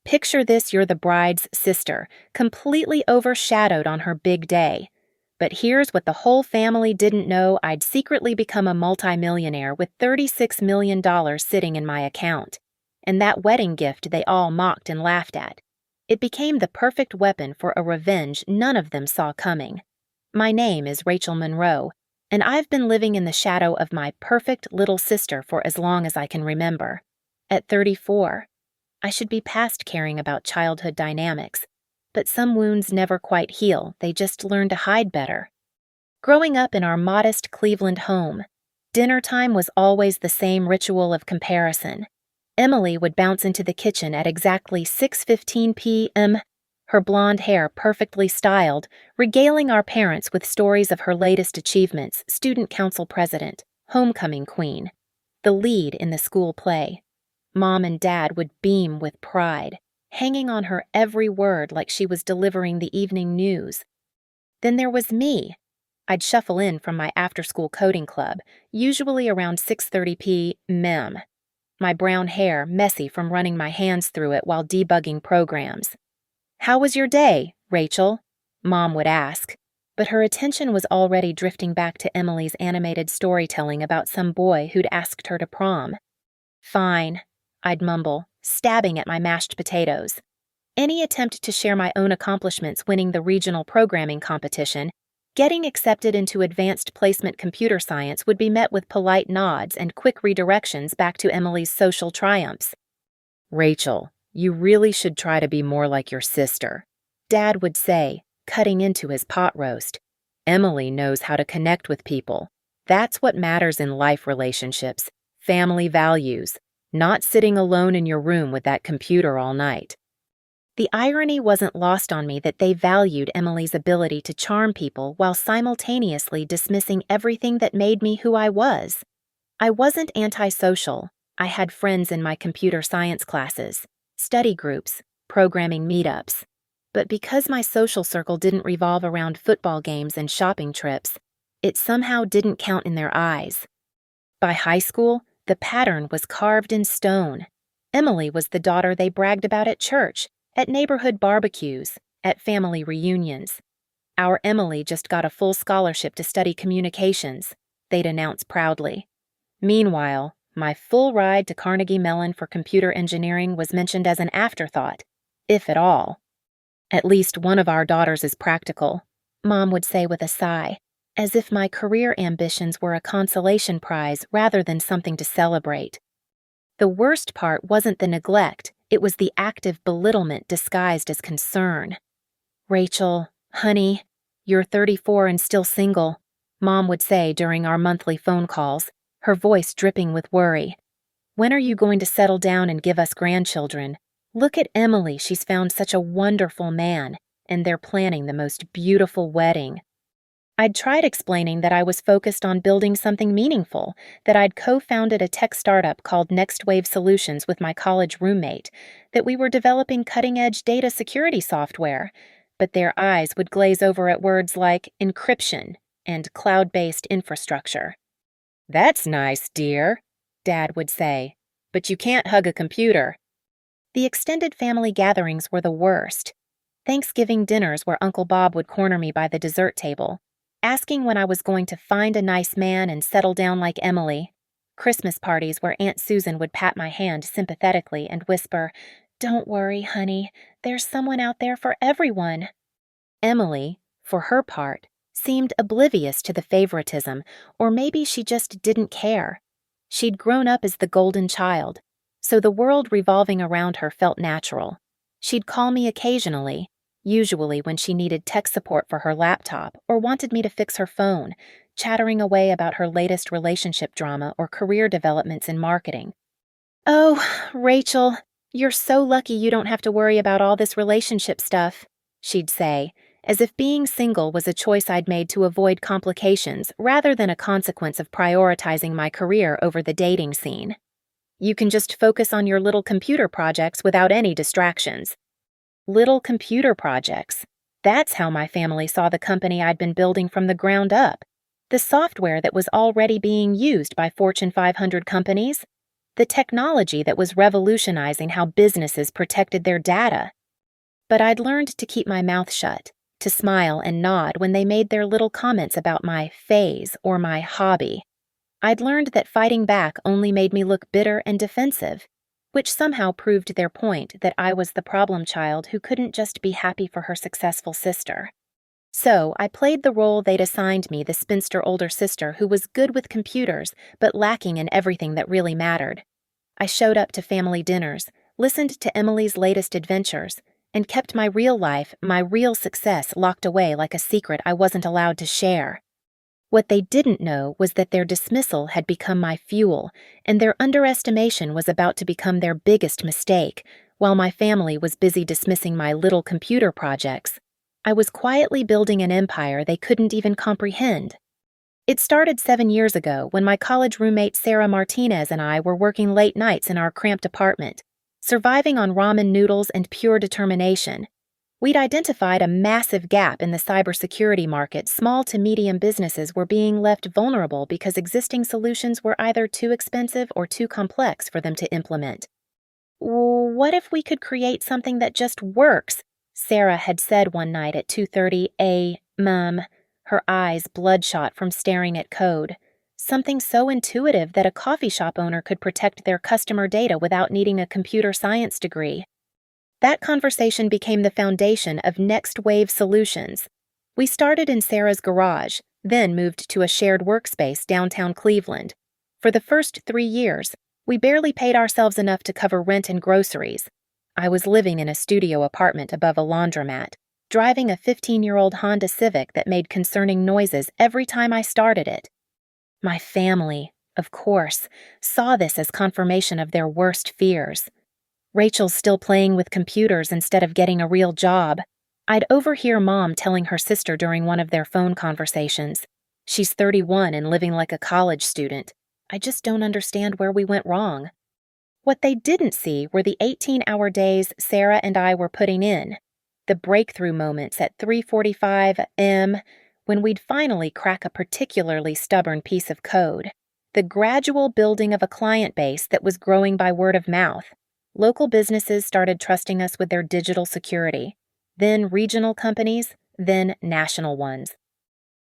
Picture this: you're the bride's sister, completely overshadowed on her big day. But here's what the whole family didn't know: I'd secretly become a multimillionaire with $36 million sitting in my account. And that wedding gift they all mocked and laughed at. It became the perfect weapon for a revenge none of them saw coming. My name is Rachel Monroe, and I've been living in the shadow of my perfect little sister for as long as I can remember. At 34, I should be past caring about childhood dynamics, but some wounds never quite heal, they just learn to hide better. Growing up in our modest Cleveland home, dinner time was always the same ritual of comparison. Emily would bounce into the kitchen at exactly 6:15 p.m., her blonde hair perfectly styled, regaling our parents with stories of her latest achievements: student council president, homecoming queen, the lead in the school play. Mom and Dad would beam with pride, hanging on her every word like she was delivering the evening news. Then there was me. I'd shuffle in from my after-school coding club, usually around 6:30 p.m., my brown hair messy from running my hands through it while debugging programs. "How was your day, Rachel?" Mom would ask, but her attention was already drifting back to Emily's animated storytelling about some boy who'd asked her to prom. "Fine," I'd mumble, stabbing at my mashed potatoes. Any attempt to share my own accomplishments: winning the regional programming competition, getting accepted into advanced placement computer science, would be met with polite nods and quick redirections back to Emily's social triumphs. "Rachel, you really should try to be more like your sister," Dad would say, cutting into his pot roast. "Emily knows how to connect with people. That's what matters in life: relationships, family values, not sitting alone in your room with that computer all night." The irony wasn't lost on me that they valued Emily's ability to charm people while simultaneously dismissing everything that made me who I was. I wasn't antisocial. I had friends in my computer science classes, study groups, programming meetups. But because my social circle didn't revolve around football games and shopping trips, it somehow didn't count in their eyes. By high school, the pattern was carved in stone. Emily was the daughter they bragged about at church, at neighborhood barbecues, at family reunions. "Our Emily just got a full scholarship to study communications," they'd announce proudly. Meanwhile, my full ride to Carnegie Mellon for computer engineering was mentioned as an afterthought, if at all. "At least one of our daughters is practical," Mom would say with a sigh, as if my career ambitions were a consolation prize rather than something to celebrate. The worst part wasn't the neglect, it was the active belittlement disguised as concern. "Rachel, honey, you're 34 and still single," Mom would say during our monthly phone calls, her voice dripping with worry. "When are you going to settle down and give us grandchildren? Look at Emily, she's found such a wonderful man, and they're planning the most beautiful wedding." I'd tried explaining that I was focused on building something meaningful, that I'd co-founded a tech startup called Next Wave Solutions with my college roommate, that we were developing cutting-edge data security software, but their eyes would glaze over at words like encryption and cloud-based infrastructure. "That's nice, dear," Dad would say, "but you can't hug a computer." The extended family gatherings were the worst. Thanksgiving dinners where Uncle Bob would corner me by the dessert table, asking when I was going to find a nice man and settle down like Emily. Christmas parties where Aunt Susan would pat my hand sympathetically and whisper, "Don't worry, honey, there's someone out there for everyone." Emily, for her part, seemed oblivious to the favoritism, or maybe she just didn't care. She'd grown up as the golden child, so the world revolving around her felt natural. She'd call me occasionally, usually when she needed tech support for her laptop or wanted me to fix her phone, chattering away about her latest relationship drama or career developments in marketing. "Oh, Rachel, you're so lucky you don't have to worry about all this relationship stuff," she'd say, as if being single was a choice I'd made to avoid complications rather than a consequence of prioritizing my career over the dating scene. "You can just focus on your little computer projects without any distractions." Little computer projects. That's how my family saw the company I'd been building from the ground up. The software that was already being used by Fortune 500 companies. the technology that was revolutionizing how businesses protected their data. But I'd learned to keep my mouth shut, to smile and nod when they made their little comments about my phase or my hobby. I'd learned that fighting back only made me look bitter and defensive, which somehow proved their point that I was the problem child who couldn't just be happy for her successful sister. So I played the role they'd assigned me, the spinster older sister who was good with computers but lacking in everything that really mattered. I showed up to family dinners, listened to Emily's latest adventures, and kept my real life, my real success locked away like a secret I wasn't allowed to share. What they didn't know was that their dismissal had become my fuel, and their underestimation was about to become their biggest mistake, while my family was busy dismissing my little computer projects. I was quietly building an empire they couldn't even comprehend. It started 7 years ago when my college roommate Sarah Martinez and I were working late nights in our cramped apartment, surviving on ramen noodles and pure determination. We'd identified a massive gap in the cybersecurity market. Small to medium businesses were being left vulnerable because existing solutions were either too expensive or too complex for them to implement. "What if we could create something that just works?" Sarah had said one night at 2:30 a.m., her eyes bloodshot from staring at code. Something so intuitive that a coffee shop owner could protect their customer data without needing a computer science degree. That conversation became the foundation of Next Wave Solutions. We started in Sarah's garage, then moved to a shared workspace downtown Cleveland. For the first 3 years, we barely paid ourselves enough to cover rent and groceries. I was living in a studio apartment above a laundromat, driving a 15-year-old Honda Civic that made concerning noises every time I started it. My family, of course, saw this as confirmation of their worst fears. Rachel's still playing with computers instead of getting a real job. I'd overhear Mom telling her sister during one of their phone conversations. She's 31 and living like a college student. I just don't understand where we went wrong. What they didn't see were the 18-hour days Sarah and I were putting in, the breakthrough moments at 3:45 a.m. when we'd finally crack a particularly stubborn piece of code, the gradual building of a client base that was growing by word of mouth. Local businesses started trusting us with their digital security, then regional companies, then national ones.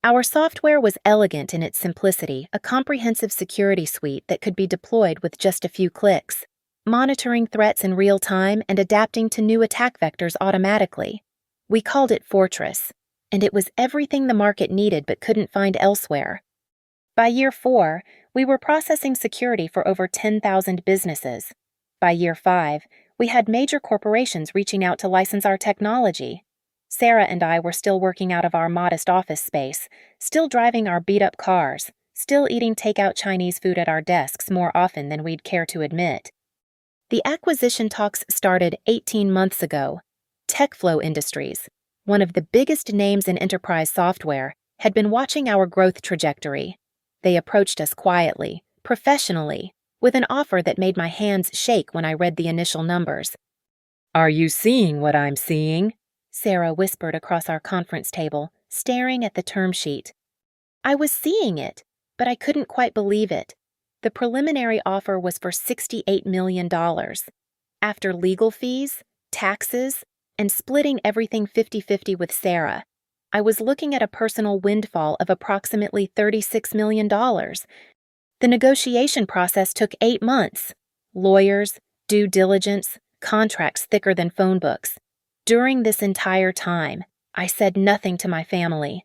Our software was elegant in its simplicity, a comprehensive security suite that could be deployed with just a few clicks, monitoring threats in real time and adapting to new attack vectors automatically. We called it Fortress, and it was everything the market needed but couldn't find elsewhere. By year 4, we were processing security for over 10,000 businesses. By year 5, we had major corporations reaching out to license our technology. Sarah and I were still working out of our modest office space, still driving our beat-up cars, still eating takeout Chinese food at our desks more often than we'd care to admit. The acquisition talks started 18 months ago. TechFlow Industries, one of the biggest names in enterprise software, had been watching our growth trajectory. They approached us quietly, professionally, with an offer that made my hands shake when I read the initial numbers. "Are you seeing what I'm seeing?" Sarah whispered across our conference table, staring at the term sheet. I was seeing it, but I couldn't quite believe it. The preliminary offer was for $68 million. After legal fees, taxes, and splitting everything 50-50 with Sarah, I was looking at a personal windfall of approximately $36 million. The negotiation process took 8 months. Lawyers, due diligence, contracts thicker than phone books. During this entire time, I said nothing to my family.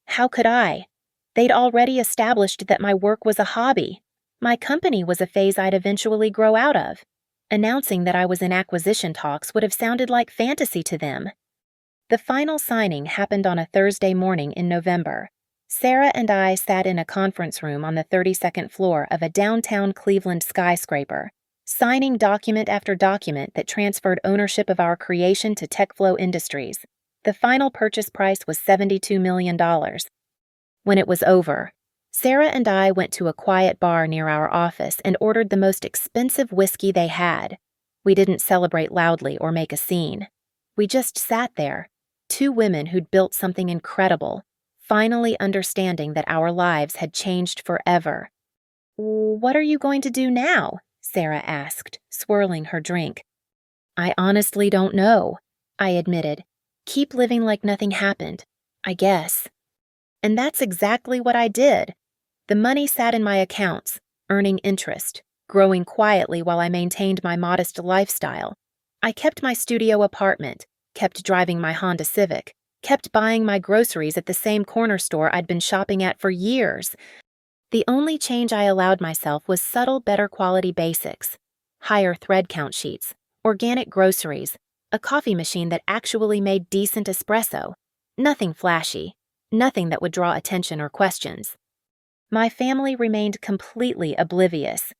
How could I? They'd already established that my work was a hobby. My company was a phase I'd eventually grow out of. Announcing that I was in acquisition talks would have sounded like fantasy to them. The final signing happened on a Thursday morning in November. Sarah and I sat in a conference room on the 32nd floor of a downtown Cleveland skyscraper, signing document after document that transferred ownership of our creation to TechFlow Industries. The final purchase price was $72 million. When it was over, Sarah and I went to a quiet bar near our office and ordered the most expensive whiskey they had. We didn't celebrate loudly or make a scene. We just sat there, 2 women who'd built something incredible, finally understanding that our lives had changed forever. "What are you going to do now?" Sarah asked, swirling her drink. I honestly don't know, I admitted. Keep living like nothing happened, I guess. And that's exactly what I did. The money sat in my accounts, earning interest, growing quietly while I maintained my modest lifestyle. I kept my studio apartment, kept driving my Honda Civic, kept buying my groceries at the same corner store I'd been shopping at for years. The only change I allowed myself was subtle, better quality basics. Higher thread count sheets, organic groceries, a coffee machine that actually made decent espresso. Nothing flashy, nothing that would draw attention or questions. My family remained completely oblivious.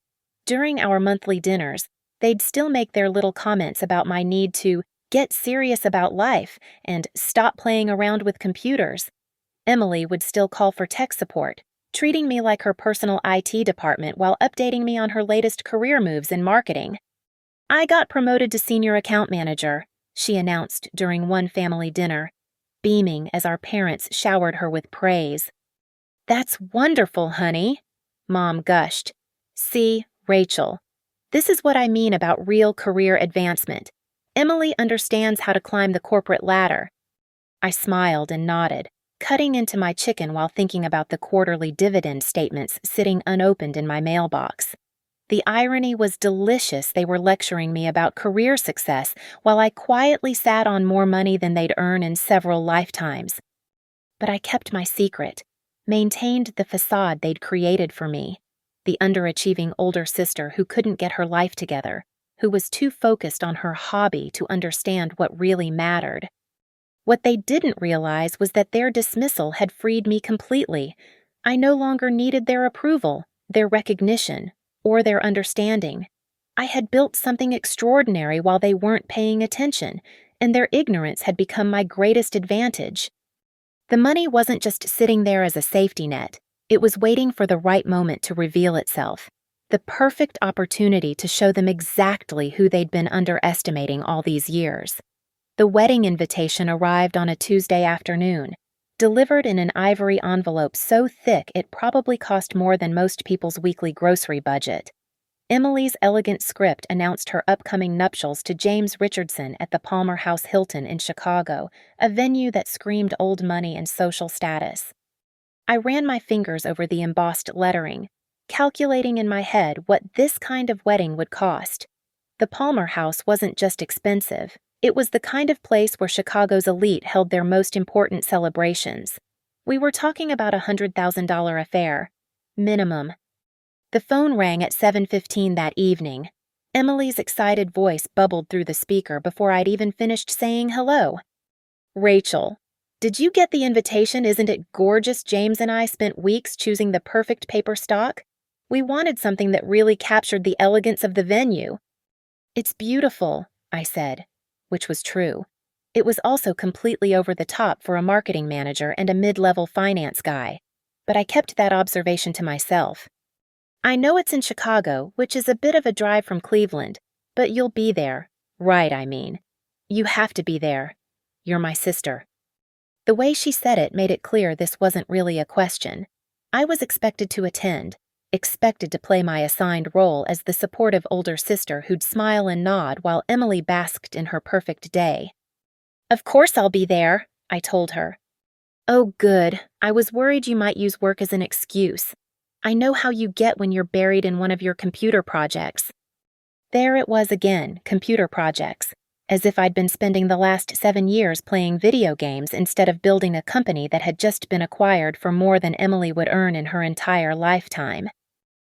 During our monthly dinners, they'd still make their little comments about my need to get serious about life and stop playing around with computers. Emily would still call for tech support, treating me like her personal IT department while updating me on her latest career moves in marketing. I got promoted to senior account manager, she announced during one family dinner, beaming as our parents showered her with praise. That's wonderful, honey, Mom gushed. See, Rachel, this is what I mean about real career advancement. Emily understands how to climb the corporate ladder. I smiled and nodded, cutting into my chicken while thinking about the quarterly dividend statements sitting unopened in my mailbox. The irony was delicious. They were lecturing me about career success while I quietly sat on more money than they'd earn in several lifetimes. But I kept my secret, maintained the facade they'd created for me, the underachieving older sister who couldn't get her life together, who was too focused on her hobby to understand what really mattered. What they didn't realize was that their dismissal had freed me completely. I no longer needed their approval, their recognition, or their understanding. I had built something extraordinary while they weren't paying attention, and their ignorance had become my greatest advantage. The money wasn't just sitting there as a safety net. It was waiting for the right moment to reveal itself, the perfect opportunity to show them exactly who they'd been underestimating all these years. The wedding invitation arrived on a Tuesday afternoon, delivered in an ivory envelope so thick it probably cost more than most people's weekly grocery budget. Emily's elegant script announced her upcoming nuptials to James Richardson at the Palmer House Hilton in Chicago, a venue that screamed old money and social status. I ran my fingers over the embossed lettering, calculating in my head what this kind of wedding would cost. The Palmer House wasn't just expensive, it was the kind of place where Chicago's elite held their most important celebrations. We were talking about a $100,000 affair. Minimum. The phone rang at 7:15 that evening. Emily's excited voice bubbled through the speaker before I'd even finished saying hello. Rachel, did you get the invitation? Isn't it gorgeous? James and I spent weeks choosing the perfect paper stock. We wanted something that really captured the elegance of the venue. It's beautiful, I said, which was true. It was also completely over the top for a marketing manager and a mid-level finance guy, but I kept that observation to myself. I know it's in Chicago, which is a bit of a drive from Cleveland, but you'll be there. Right, I mean. You have to be there. You're my sister. The way she said it made it clear this wasn't really a question. I was expected to attend, expected to play my assigned role as the supportive older sister who'd smile and nod while Emily basked in her perfect day. Of course I'll be there, I told her. Oh, good. I was worried you might use work as an excuse. I know how you get when you're buried in one of your computer projects. There it was again, computer projects, as if I'd been spending the last 7 years playing video games instead of building a company that had just been acquired for more than Emily would earn in her entire lifetime.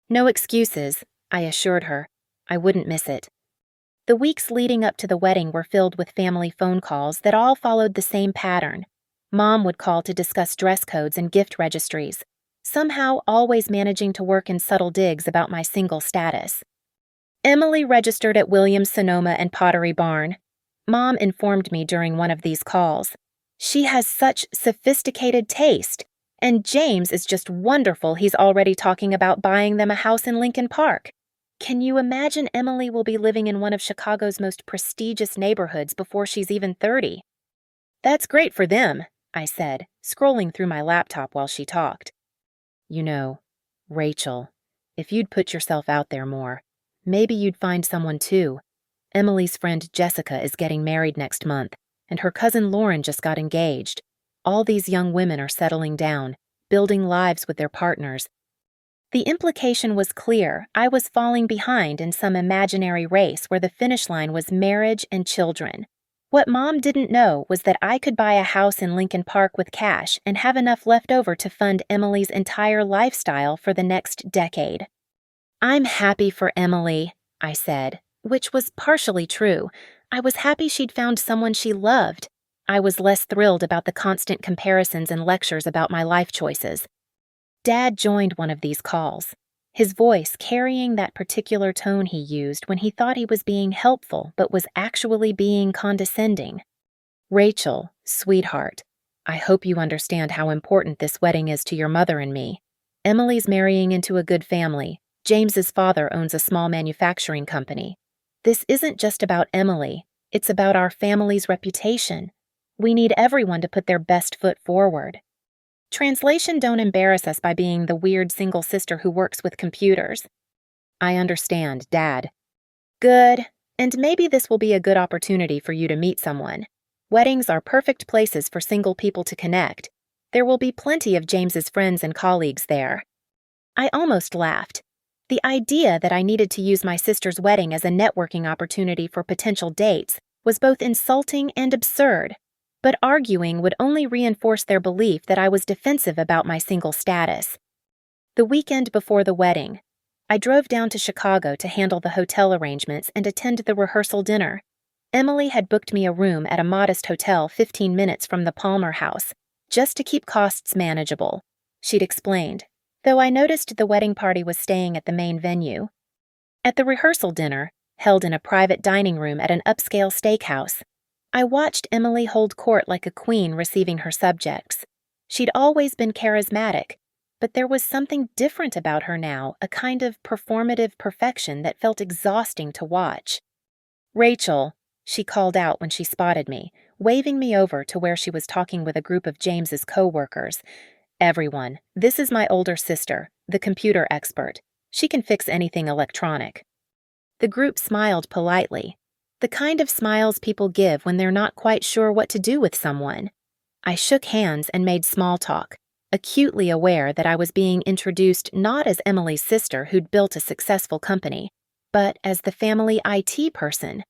No excuses, I assured her. I wouldn't miss it. The weeks leading up to the wedding were filled with family phone calls that all followed the same pattern. Mom would call to discuss dress codes and gift registries, somehow always managing to work in subtle digs about my single status. Emily registered at Williams-Sonoma and Pottery Barn. Mom informed me during one of these calls. She has such sophisticated taste, and James is just wonderful. He's already talking about buying them a house in Lincoln Park. Can you imagine Emily will be living in one of Chicago's most prestigious neighborhoods before she's even 30? That's great for them, I said, scrolling through my laptop while she talked. You know, Rachel, if you'd put yourself out there more, Maybe you'd find someone too. Emily's friend Jessica is getting married next month, and her cousin Lauren just got engaged. All these young women are settling down, building lives with their partners. The implication was clear. I was falling behind in some imaginary race where the finish line was marriage and children. What Mom didn't know was that I could buy a house in Lincoln Park with cash and have enough left over to fund Emily's entire lifestyle for the next decade. "I'm happy for Emily," I said, which was partially true. I was happy she'd found someone she loved. I was less thrilled about the constant comparisons and lectures about my life choices. Dad joined one of these calls, his voice carrying that particular tone he used when he thought he was being helpful but was actually being condescending. "Rachel, sweetheart, I hope you understand how important this wedding is to your mother and me. Emily's marrying into a good family. James's father owns a small manufacturing company. This isn't just about Emily, it's about our family's reputation. We need everyone to put their best foot forward. Translation: don't embarrass us by being the weird single sister who works with computers." "I understand, Dad." "Good. And maybe this will be a good opportunity for you to meet someone. Weddings are perfect places for single people to connect. There will be plenty of James's friends and colleagues there." I almost laughed. The idea that I needed to use my sister's wedding as a networking opportunity for potential dates was both insulting and absurd. But arguing would only reinforce their belief that I was defensive about my single status. The weekend before the wedding, I drove down to Chicago to handle the hotel arrangements and attend the rehearsal dinner. Emily had booked me a room at a modest hotel 15 minutes from the Palmer house, just to keep costs manageable, she'd explained, though I noticed the wedding party was staying at the main venue. At the rehearsal dinner, held in a private dining room at an upscale steakhouse, I watched Emily hold court like a queen receiving her subjects. She'd always been charismatic, but there was something different about her now, a kind of performative perfection that felt exhausting to watch. "Rachel," she called out when she spotted me, waving me over to where she was talking with a group of James's co-workers. "Everyone, this is my older sister, the computer expert. She can fix anything electronic." The group smiled politely. The kind of smiles people give when they're not quite sure what to do with someone. I shook hands and made small talk, acutely aware that I was being introduced not as Emily's sister who'd built a successful company, but as the family IT person.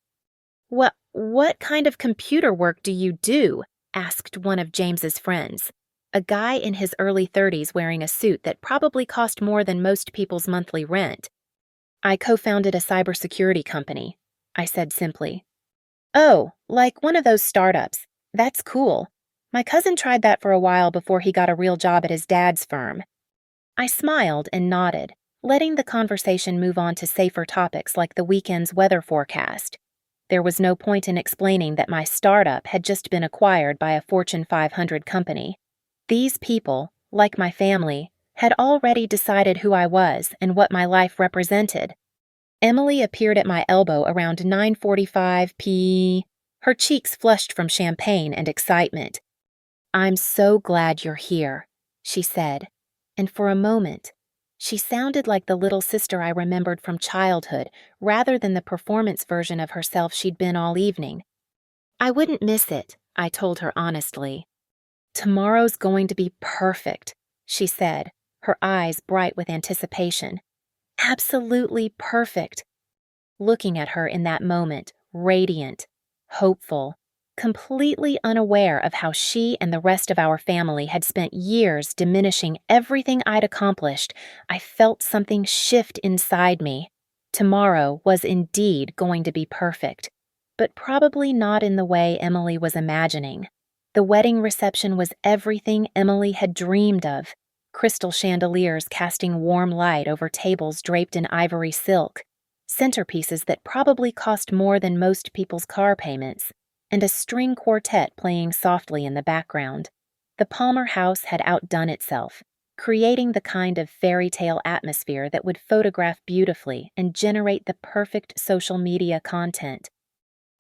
What kind of computer work do you do?" asked one of James's friends, a guy in his early 30s wearing a suit that probably cost more than most people's monthly rent. "I co-founded a cybersecurity company," I said simply. "Oh, like one of those startups. That's cool. My cousin tried that for a while before he got a real job at his dad's firm." I smiled and nodded, letting the conversation move on to safer topics like the weekend's weather forecast. There was no point in explaining that my startup had just been acquired by a Fortune 500 company. These people, like my family, had already decided who I was and what my life represented. Emily appeared at my elbow around 9:45 p.m., her cheeks flushed from champagne and excitement. "I'm so glad you're here," she said, and for a moment, she sounded like the little sister I remembered from childhood rather than the performance version of herself she'd been all evening. "I wouldn't miss it," I told her honestly. "Tomorrow's going to be perfect," she said, her eyes bright with anticipation. "Absolutely perfect." Looking at her in that moment, radiant, hopeful, completely unaware of how she and the rest of our family had spent years diminishing everything I'd accomplished, I felt something shift inside me. Tomorrow was indeed going to be perfect, but probably not in the way Emily was imagining. The wedding reception was everything Emily had dreamed of. Crystal chandeliers casting warm light over tables draped in ivory silk, centerpieces that probably cost more than most people's car payments, and a string quartet playing softly in the background. The Palmer house had outdone itself, creating the kind of fairy tale atmosphere that would photograph beautifully and generate the perfect social media content.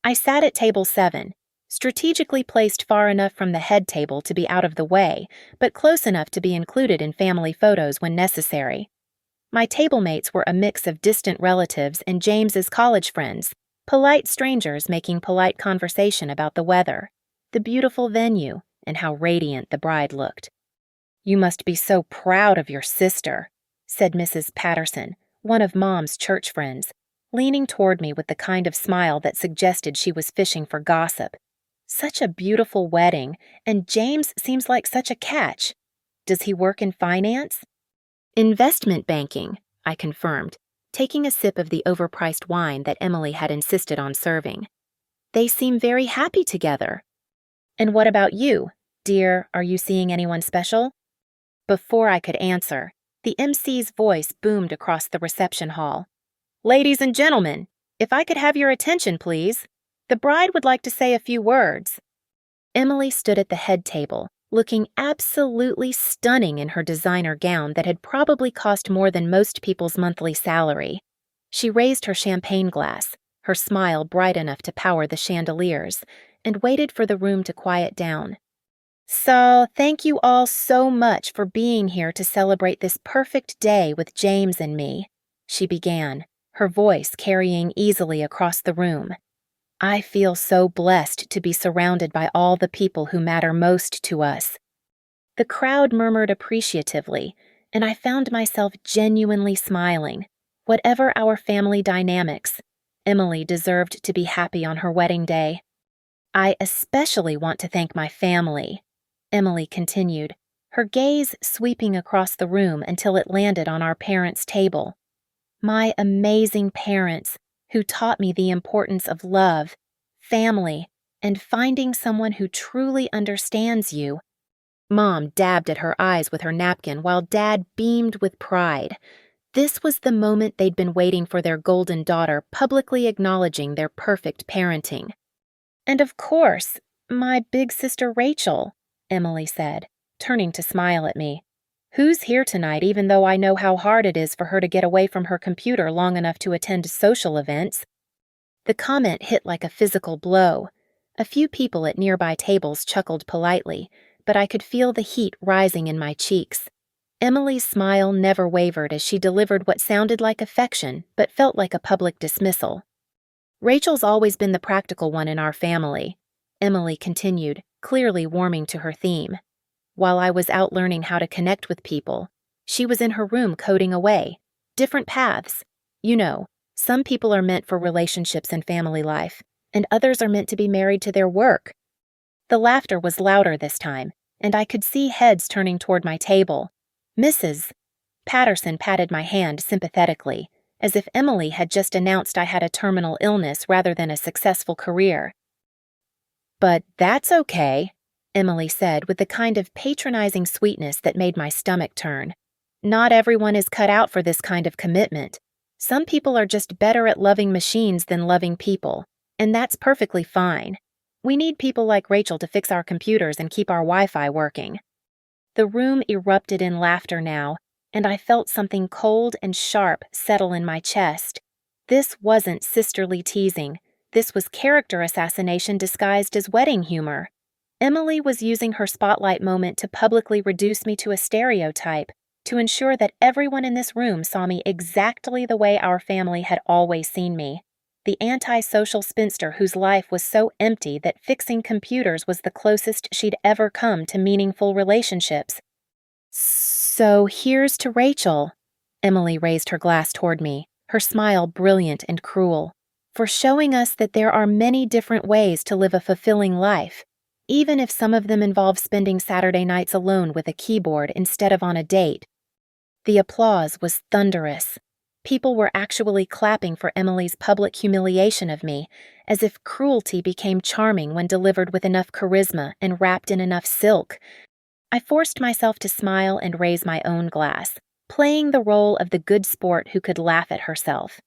I sat at table 7, strategically placed far enough from the head table to be out of the way, but close enough to be included in family photos when necessary. My table mates were a mix of distant relatives and James's college friends, polite strangers making polite conversation about the weather, the beautiful venue, and how radiant the bride looked. "You must be so proud of your sister," said Mrs. Patterson, one of Mom's church friends, leaning toward me with the kind of smile that suggested she was fishing for gossip. "Such a beautiful wedding, and James seems like such a catch. Does he work in finance?" "Investment banking," I confirmed, taking a sip of the overpriced wine that Emily had insisted on serving. "They seem very happy together." "And what about you? Dear, are you seeing anyone special?" Before I could answer, the MC's voice boomed across the reception hall. "Ladies and gentlemen, if I could have your attention, please. The bride would like to say a few words." Emily stood at the head table, looking absolutely stunning in her designer gown that had probably cost more than most people's monthly salary. She raised her champagne glass, her smile bright enough to power the chandeliers, and waited for the room to quiet down. "So, thank you all so much for being here to celebrate this perfect day with James and me," she began, her voice carrying easily across the room. "I feel so blessed to be surrounded by all the people who matter most to us." The crowd murmured appreciatively, and I found myself genuinely smiling. Whatever our family dynamics, Emily deserved to be happy on her wedding day. "I especially want to thank my family," Emily continued, her gaze sweeping across the room until it landed on our parents' table. "My amazing parents, who taught me the importance of love, family, and finding someone who truly understands you." Mom dabbed at her eyes with her napkin while Dad beamed with pride. This was the moment they'd been waiting for their golden daughter publicly acknowledging their perfect parenting. "And of course, my big sister Rachel," Emily said, turning to smile at me. "Who's here tonight even though I know how hard it is for her to get away from her computer long enough to attend social events?" The comment hit like a physical blow. A few people at nearby tables chuckled politely, but I could feel the heat rising in my cheeks. Emily's smile never wavered as she delivered what sounded like affection but felt like a public dismissal. "Rachel's always been the practical one in our family," Emily continued, clearly warming to her theme. "While I was out learning how to connect with people, she was in her room coding away. Different paths. You know, some people are meant for relationships and family life, and others are meant to be married to their work." The laughter was louder this time, and I could see heads turning toward my table. "Mrs. Patterson patted my hand sympathetically, as if Emily had just announced I had a terminal illness rather than a successful career. "But that's okay," Emily said with the kind of patronizing sweetness that made my stomach turn. "Not everyone is cut out for this kind of commitment. Some people are just better at loving machines than loving people, and that's perfectly fine. We need people like Rachel to fix our computers and keep our Wi-Fi working." The room erupted in laughter now, and I felt something cold and sharp settle in my chest. This wasn't sisterly teasing. This was character assassination disguised as wedding humor. Emily was using her spotlight moment to publicly reduce me to a stereotype, to ensure that everyone in this room saw me exactly the way our family had always seen me. The antisocial spinster whose life was so empty that fixing computers was the closest she'd ever come to meaningful relationships. "So here's to Rachel." Emily raised her glass toward me, her smile brilliant and cruel, "for showing us that there are many different ways to live a fulfilling life, even if some of them involve spending Saturday nights alone with a keyboard instead of on a date." The applause was thunderous. People were actually clapping for Emily's public humiliation of me, as if cruelty became charming when delivered with enough charisma and wrapped in enough silk. I forced myself to smile and raise my own glass, playing the role of the good sport who could laugh at herself.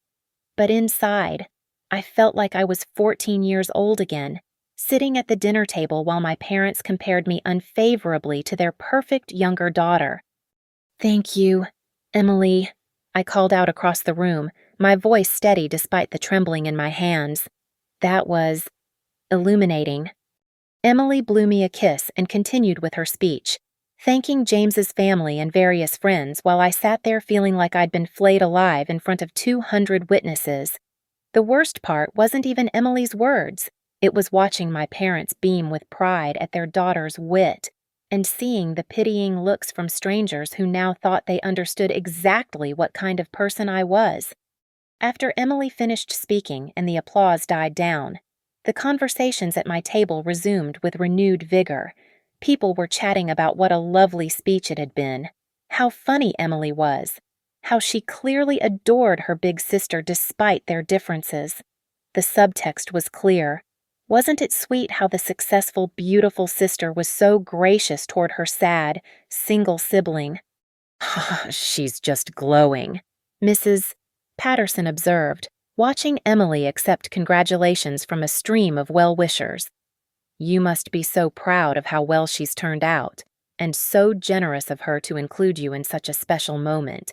But inside, I felt like I was 14 years old again, sitting at the dinner table while my parents compared me unfavorably to their perfect younger daughter. "Thank you, Emily," I called out across the room, my voice steady despite the trembling in my hands. "That was illuminating." Emily blew me a kiss and continued with her speech. thanking James's family and various friends while I sat there feeling like I'd been flayed alive in front of 200 witnesses. The worst part wasn't even Emily's words. It was watching my parents beam with pride at their daughter's wit and seeing the pitying looks from strangers who now thought they understood exactly what kind of person I was. After Emily finished speaking and the applause died down, the conversations at my table resumed with renewed vigor. People were chatting about what a lovely speech it had been, how funny Emily was, how she clearly adored her big sister despite their differences. The subtext was clear. Wasn't it sweet how the successful, beautiful sister was so gracious toward her sad, single sibling? "She's just glowing," Mrs. Patterson observed, watching Emily accept congratulations from a stream of well-wishers. "You must be so proud of how well she's turned out, and so generous of her to include you in such a special moment."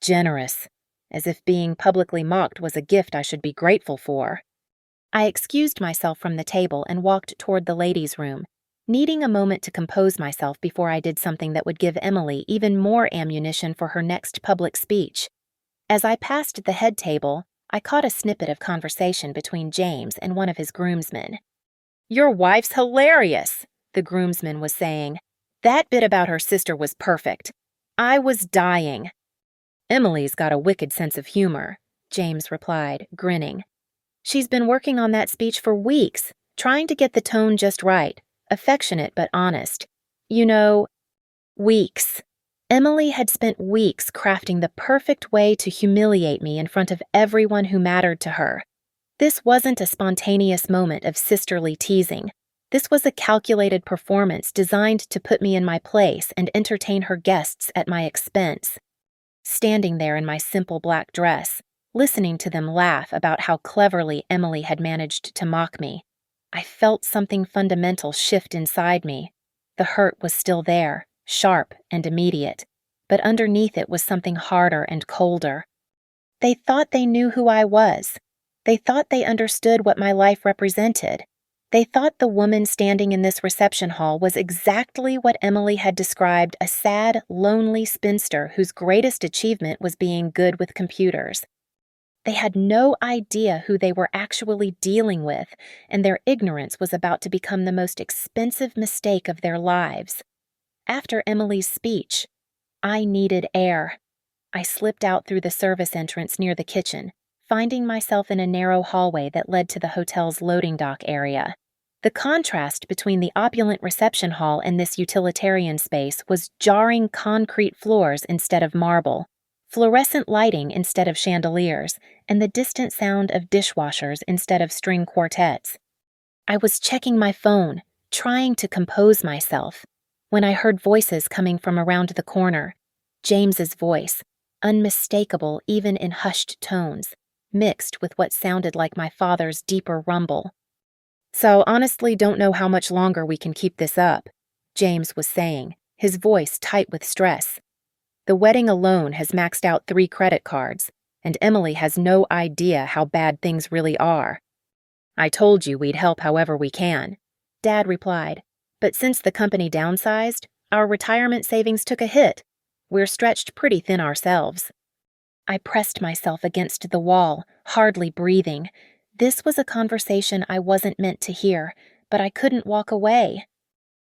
Generous, as if being publicly mocked was a gift I should be grateful for. I excused myself from the table and walked toward the ladies' room, needing a moment to compose myself before I did something that would give Emily even more ammunition for her next public speech. As I passed the head table, I caught a snippet of conversation between James and one of his groomsmen. "Your wife's hilarious," the groomsman was saying. "That bit about her sister was perfect. I was dying." "Emily's got a wicked sense of humor," James replied, grinning. "She's been working on that speech for weeks, trying to get the tone just right, affectionate but honest. You know, weeks." Emily had spent weeks crafting the perfect way to humiliate me in front of everyone who mattered to her. This wasn't a spontaneous moment of sisterly teasing. This was a calculated performance designed to put me in my place and entertain her guests at my expense. Standing there in my simple black dress, listening to them laugh about how cleverly Emily had managed to mock me, I felt something fundamental shift inside me. The hurt was still there, sharp and immediate, but underneath it was something harder and colder. They thought they knew who I was. They thought they understood what my life represented. They thought the woman standing in this reception hall was exactly what Emily had described: a sad, lonely spinster whose greatest achievement was being good with computers. They had no idea who they were actually dealing with, and their ignorance was about to become the most expensive mistake of their lives. After Emily's speech, I needed air. I slipped out through the service entrance near the kitchen, finding myself in a narrow hallway that led to the hotel's loading dock area. The contrast between the opulent reception hall and this utilitarian space was jarring concrete floors instead of marble, fluorescent lighting instead of chandeliers, and the distant sound of dishwashers instead of string quartets. I was checking my phone, trying to compose myself, when I heard voices coming from around the corner. James's voice, unmistakable even in hushed tones, mixed with what sounded like my father's deeper rumble. "So honestly don't know how much longer we can keep this up," James was saying, his voice tight with stress. "The wedding alone has maxed out 3 credit cards, and Emily has no idea how bad things really are." "I told you we'd help however we can," Dad replied. "But since the company downsized, our retirement savings took a hit. We're stretched pretty thin ourselves." I pressed myself against the wall, hardly breathing. This was a conversation I wasn't meant to hear, but I couldn't walk away.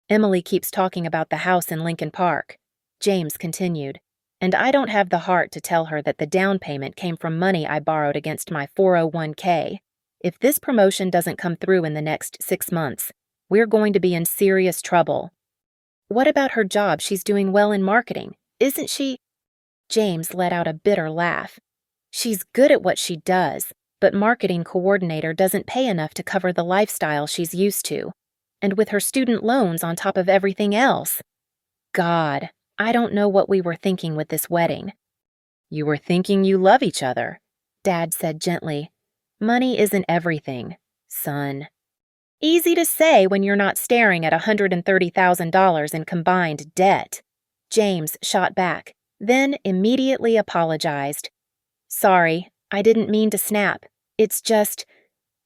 "Emily keeps talking about the house in Lincoln Park," James continued, "and I don't have the heart to tell her that the down payment came from money I borrowed against my 401k. If this promotion doesn't come through in the next 6 months, we're going to be in serious trouble." "What about her job? She's doing well in marketing, isn't she?" James let out a bitter laugh. "She's good at what she does, but marketing coordinator doesn't pay enough to cover the lifestyle she's used to. And with her student loans on top of everything else. God, I don't know what we were thinking with this wedding." "You were thinking you love each other," Dad said gently. "Money isn't everything, son." "Easy to say when you're not staring at $130,000 in combined debt," James shot back, then immediately apologized. "Sorry, I didn't mean to snap. It's just,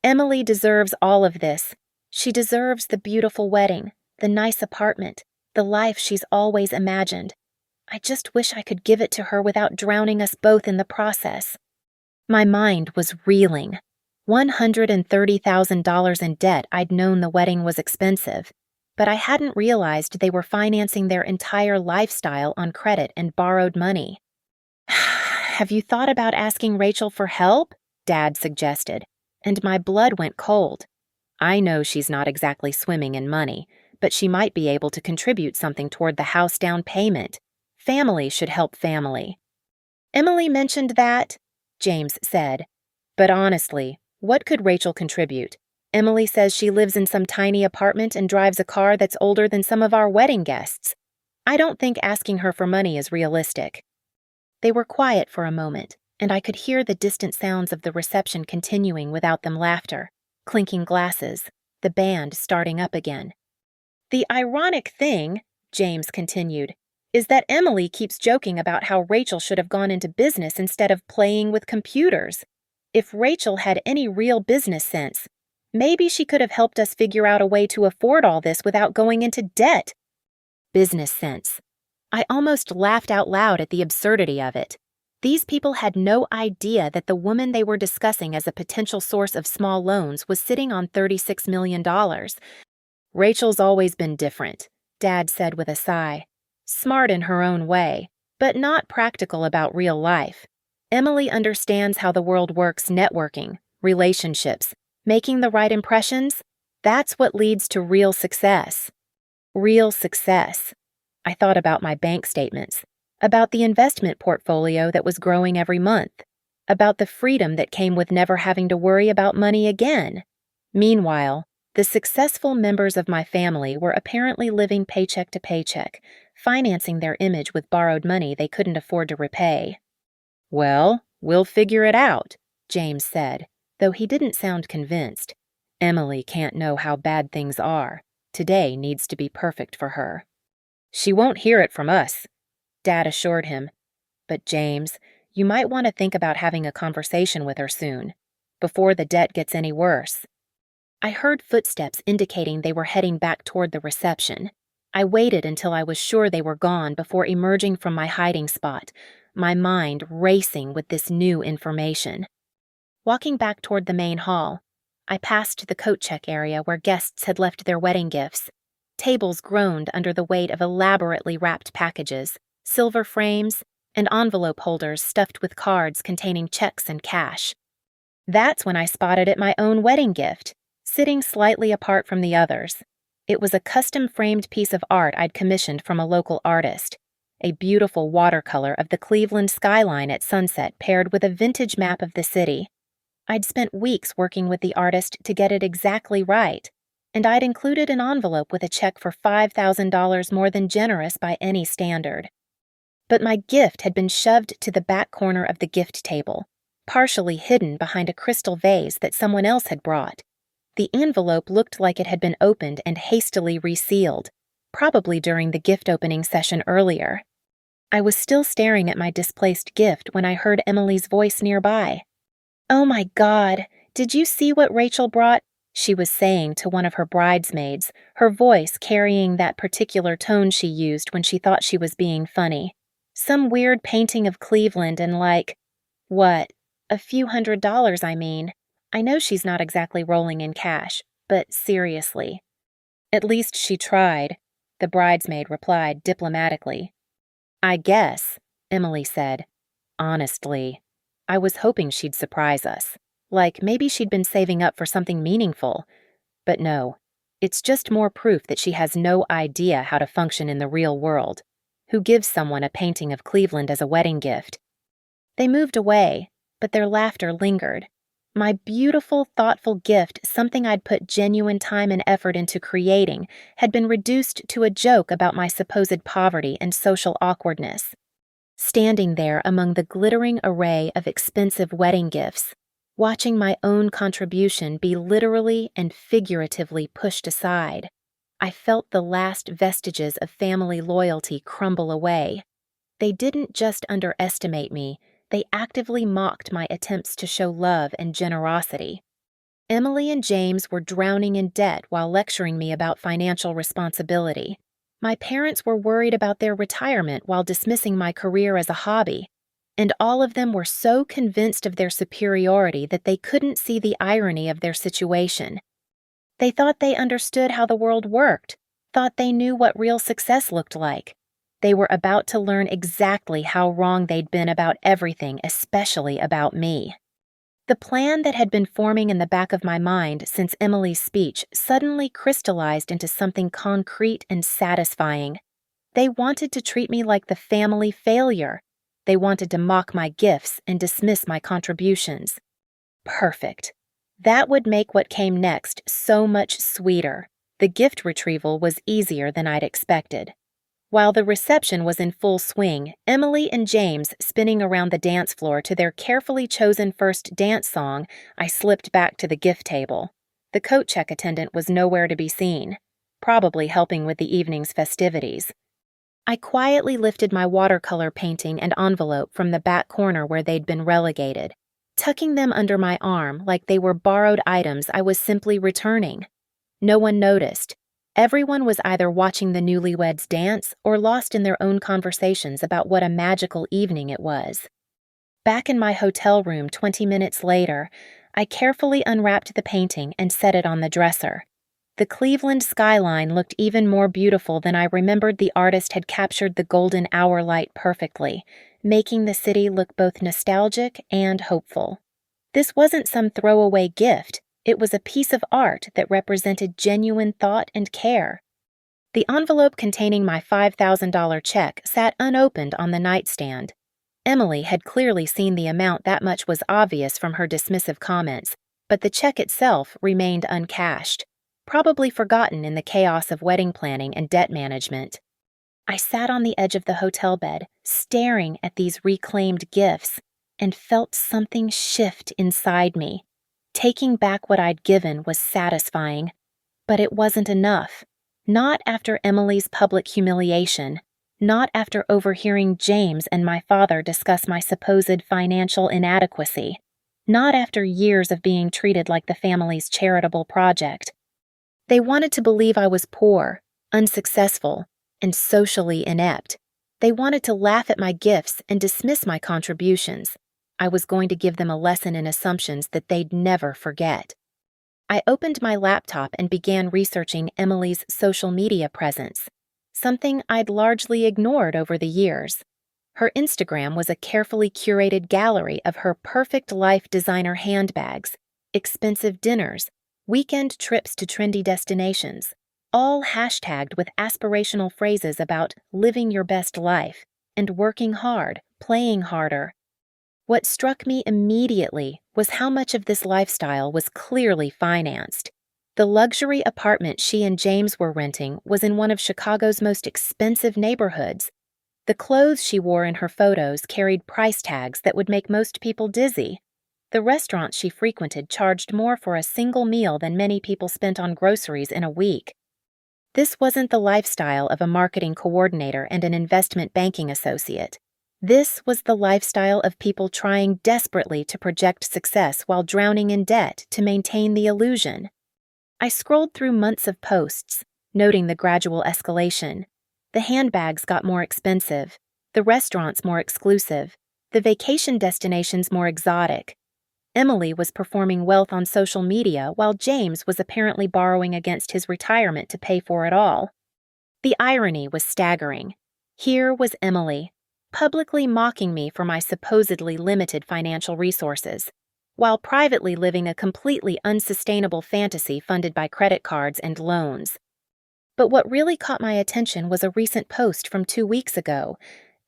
Emily deserves all of this. She deserves the beautiful wedding, the nice apartment, the life she's always imagined. I just wish I could give it to her without drowning us both in the process. My mind was reeling. $130,000 in debt. I'd known the wedding was expensive, but I hadn't realized they were financing their entire lifestyle on credit and borrowed money. "Have you thought about asking Rachel for help?" Dad suggested, and my blood went cold. I know she's not exactly swimming in money, but she might be able to contribute something toward the house down payment. Family should help family. "Emily mentioned that," James said. "But honestly, what could Rachel contribute? Emily says she lives in some tiny apartment and drives a car that's older than some of our wedding guests. I don't think asking her for money is realistic." They were quiet for a moment, and I could hear the distant sounds of the reception continuing without them laughter, clinking glasses, the band starting up again. "The ironic thing," James continued, "is that Emily keeps joking about how Rachel should have gone into business instead of playing with computers. If Rachel had any real business sense, maybe she could have helped us figure out a way to afford all this without going into debt." Business sense. I almost laughed out loud at the absurdity of it. These people had no idea that the woman they were discussing as a potential source of small loans was sitting on $36 million. "Rachel's always been different," Dad said with a sigh. "Smart in her own way, but not practical about real life. Emily understands how the world works, networking, relationships, making the right impressions. That's what leads to real success." Real success. I thought about my bank statements, about the investment portfolio that was growing every month, about the freedom that came with never having to worry about money again. Meanwhile, the successful members of my family were apparently living paycheck to paycheck, financing their image with borrowed money they couldn't afford to repay. "Well, we'll figure it out," James said, though he didn't sound convinced. "Emily can't know how bad things are. Today needs to be perfect for her." "She won't hear it from us," Dad assured him. "But James, you might want to think about having a conversation with her soon, before the debt gets any worse." I heard footsteps indicating they were heading back toward the reception. I waited until I was sure they were gone before emerging from my hiding spot, my mind racing with this new information. Walking back toward the main hall, I passed the coat check area where guests had left their wedding gifts. Tables groaned under the weight of elaborately wrapped packages, silver frames, and envelope holders stuffed with cards containing checks and cash. That's when I spotted it my own wedding gift, sitting slightly apart from the others. It was a custom-framed piece of art I'd commissioned from a local artist, a beautiful watercolor of the Cleveland skyline at sunset paired with a vintage map of the city. I'd spent weeks working with the artist to get it exactly right, and I'd included an envelope with a check for $5,000 more than generous by any standard. But my gift had been shoved to the back corner of the gift table, partially hidden behind a crystal vase that someone else had brought. The envelope looked like it had been opened and hastily resealed, probably during the gift opening session earlier. I was still staring at my displaced gift when I heard Emily's voice nearby. "Oh my God, did you see what Rachel brought?" she was saying to one of her bridesmaids, her voice carrying that particular tone she used when she thought she was being funny. "Some weird painting of Cleveland and what, a few $100s, I mean. I know she's not exactly rolling in cash, but seriously." "At least she tried," the bridesmaid replied diplomatically. "I guess," Emily said. "Honestly, I was hoping she'd surprise us. Like maybe she'd been saving up for something meaningful. But no, it's just more proof that she has no idea how to function in the real world. Who gives someone a painting of Cleveland as a wedding gift?" They moved away, but their laughter lingered. My beautiful, thoughtful gift, something I'd put genuine time and effort into creating, had been reduced to a joke about my supposed poverty and social awkwardness. Standing there among the glittering array of expensive wedding gifts, watching my own contribution be literally and figuratively pushed aside, I felt the last vestiges of family loyalty crumble away. They didn't just underestimate me, they actively mocked my attempts to show love and generosity. Emily and James were drowning in debt while lecturing me about financial responsibility. My parents were worried about their retirement while dismissing my career as a hobby, and all of them were so convinced of their superiority that they couldn't see the irony of their situation. They thought they understood how the world worked, thought they knew what real success looked like. They were about to learn exactly how wrong they'd been about everything, especially about me. The plan that had been forming in the back of my mind since Emily's speech suddenly crystallized into something concrete and satisfying. They wanted to treat me like the family failure. They wanted to mock my gifts and dismiss my contributions. Perfect. That would make what came next so much sweeter. The gift retrieval was easier than I'd expected. While the reception was in full swing, Emily and James spinning around the dance floor to their carefully chosen first dance song, I slipped back to the gift table. The coat check attendant was nowhere to be seen, probably helping with the evening's festivities. I quietly lifted my watercolor painting and envelope from the back corner where they'd been relegated, tucking them under my arm like they were borrowed items I was simply returning. No one noticed. Everyone was either watching the newlyweds dance or lost in their own conversations about what a magical evening it was. Back in my hotel room 20 minutes later, I carefully unwrapped the painting and set it on the dresser. The Cleveland skyline looked even more beautiful than I remembered. The artist had captured the golden hour light perfectly, making the city look both nostalgic and hopeful. This wasn't some throwaway gift. It was a piece of art that represented genuine thought and care. The envelope containing my $5,000 check sat unopened on the nightstand. Emily had clearly seen the amount. That much was obvious from her dismissive comments, but the check itself remained uncashed, probably forgotten in the chaos of wedding planning and debt management. I sat on the edge of the hotel bed, staring at these reclaimed gifts, and felt something shift inside me. Taking back what I'd given was satisfying, but it wasn't enough. Not after Emily's public humiliation, not after overhearing James and my father discuss my supposed financial inadequacy, not after years of being treated like the family's charitable project. They wanted to believe I was poor, unsuccessful, and socially inept. They wanted to laugh at my gifts and dismiss my contributions. I was going to give them a lesson in assumptions that they'd never forget. I opened my laptop and began researching Emily's social media presence, something I'd largely ignored over the years. Her Instagram was a carefully curated gallery of her perfect life designer handbags, expensive dinners, weekend trips to trendy destinations, all hashtagged with aspirational phrases about living your best life and working hard, playing harder. What struck me immediately was how much of this lifestyle was clearly financed. The luxury apartment she and James were renting was in one of Chicago's most expensive neighborhoods. The clothes she wore in her photos carried price tags that would make most people dizzy. The restaurants she frequented charged more for a single meal than many people spent on groceries in a week. This wasn't the lifestyle of a marketing coordinator and an investment banking associate. This was the lifestyle of people trying desperately to project success while drowning in debt to maintain the illusion. I scrolled through months of posts, noting the gradual escalation. The handbags got more expensive, the restaurants more exclusive, the vacation destinations more exotic. Emily was performing wealth on social media while James was apparently borrowing against his retirement to pay for it all. The irony was staggering. Here was Emily, publicly mocking me for my supposedly limited financial resources, while privately living a completely unsustainable fantasy funded by credit cards and loans. But what really caught my attention was a recent post from 2 weeks ago.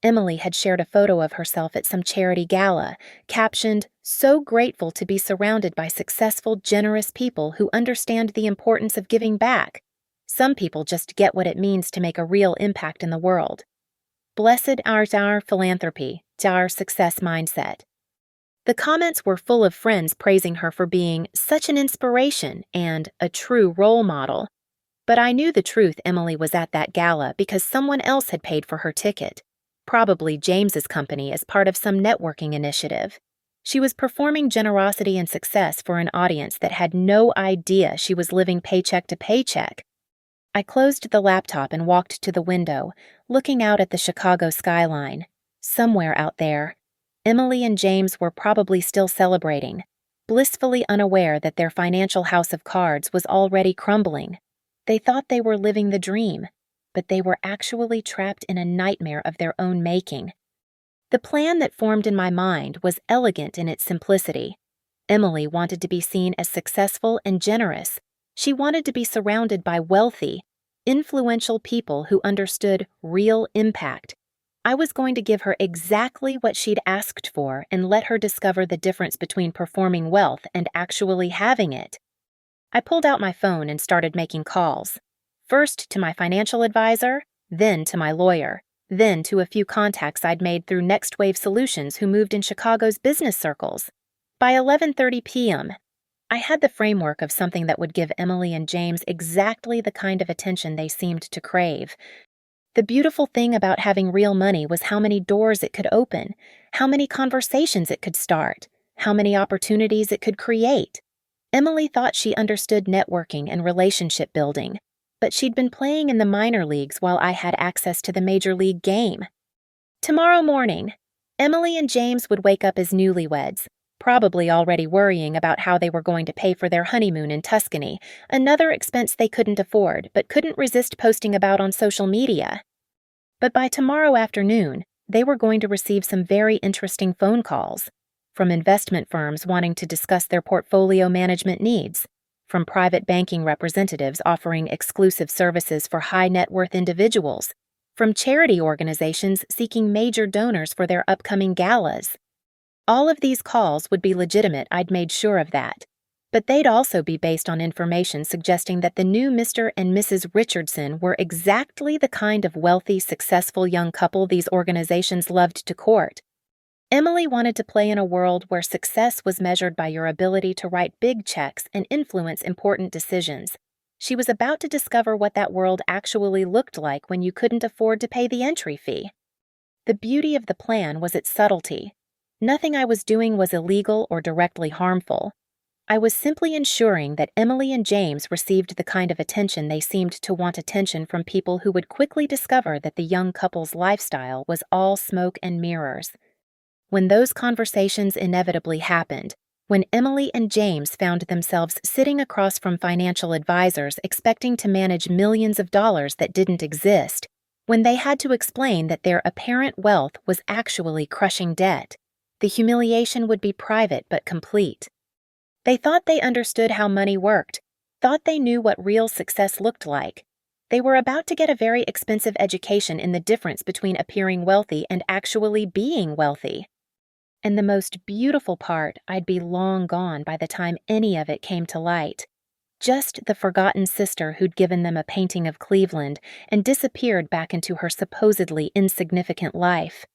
Emily had shared a photo of herself at some charity gala, captioned, "So grateful to be surrounded by successful, generous people who understand the importance of giving back. Some people just get what it means to make a real impact in the world. Blessed art our philanthropy, our success mindset." The comments were full of friends praising her for being such an inspiration and a true role model. But I knew the truth. Emily was at that gala because someone else had paid for her ticket, probably James's company as part of some networking initiative. She was performing generosity and success for an audience that had no idea she was living paycheck to paycheck. I closed the laptop and walked to the window, looking out at the Chicago skyline. Somewhere out there, Emily and James were probably still celebrating, blissfully unaware that their financial house of cards was already crumbling. They thought they were living the dream, but they were actually trapped in a nightmare of their own making. The plan that formed in my mind was elegant in its simplicity. Emily wanted to be seen as successful and generous. She wanted to be surrounded by wealthy, influential people who understood real impact. I was going to give her exactly what she'd asked for and let her discover the difference between performing wealth and actually having it. I pulled out my phone and started making calls. First to my financial advisor, then to my lawyer, then to a few contacts I'd made through Next Wave Solutions who moved in Chicago's business circles. By 11:30 p.m., I had the framework of something that would give Emily and James exactly the kind of attention they seemed to crave. The beautiful thing about having real money was how many doors it could open, how many conversations it could start, how many opportunities it could create. Emily thought she understood networking and relationship building, but she'd been playing in the minor leagues while I had access to the major league game. Tomorrow morning, Emily and James would wake up as newlyweds, probably already worrying about how they were going to pay for their honeymoon in Tuscany, another expense they couldn't afford but couldn't resist posting about on social media. But by tomorrow afternoon, they were going to receive some very interesting phone calls, from investment firms wanting to discuss their portfolio management needs, from private banking representatives offering exclusive services for high-net-worth individuals, from charity organizations seeking major donors for their upcoming galas. All of these calls would be legitimate, I'd made sure of that. But they'd also be based on information suggesting that the new Mr. and Mrs. Richardson were exactly the kind of wealthy, successful young couple these organizations loved to court. Emily wanted to play in a world where success was measured by your ability to write big checks and influence important decisions. She was about to discover what that world actually looked like when you couldn't afford to pay the entry fee. The beauty of the plan was its subtlety. Nothing I was doing was illegal or directly harmful. I was simply ensuring that Emily and James received the kind of attention they seemed to want attention from people who would quickly discover that the young couple's lifestyle was all smoke and mirrors. When those conversations inevitably happened, when Emily and James found themselves sitting across from financial advisors expecting to manage millions of dollars that didn't exist, when they had to explain that their apparent wealth was actually crushing debt, the humiliation would be private but complete. They thought they understood how money worked, thought they knew what real success looked like. They were about to get a very expensive education in the difference between appearing wealthy and actually being wealthy. And the most beautiful part, I'd be long gone by the time any of it came to light. Just the forgotten sister who'd given them a painting of Cleveland and disappeared back into her supposedly insignificant life.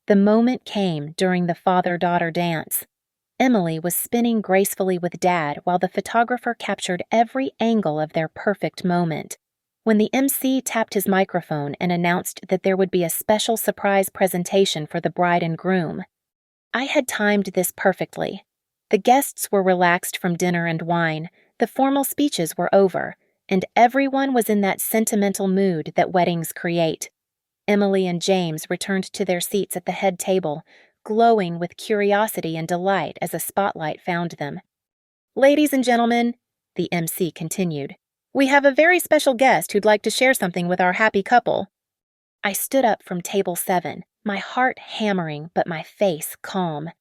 The moment came during the father-daughter dance. Emily was spinning gracefully with Dad while the photographer captured every angle of their perfect moment. When the MC tapped his microphone and announced that there would be a special surprise presentation for the bride and groom, I had timed this perfectly. The guests were relaxed from dinner and wine, the formal speeches were over, and everyone was in that sentimental mood that weddings create. Emily and James returned to their seats at the head table, glowing with curiosity and delight as a spotlight found them. "Ladies and gentlemen," the MC continued, "we have a very special guest who'd like to share something with our happy couple." I stood up from table 7, my heart hammering but my face calm.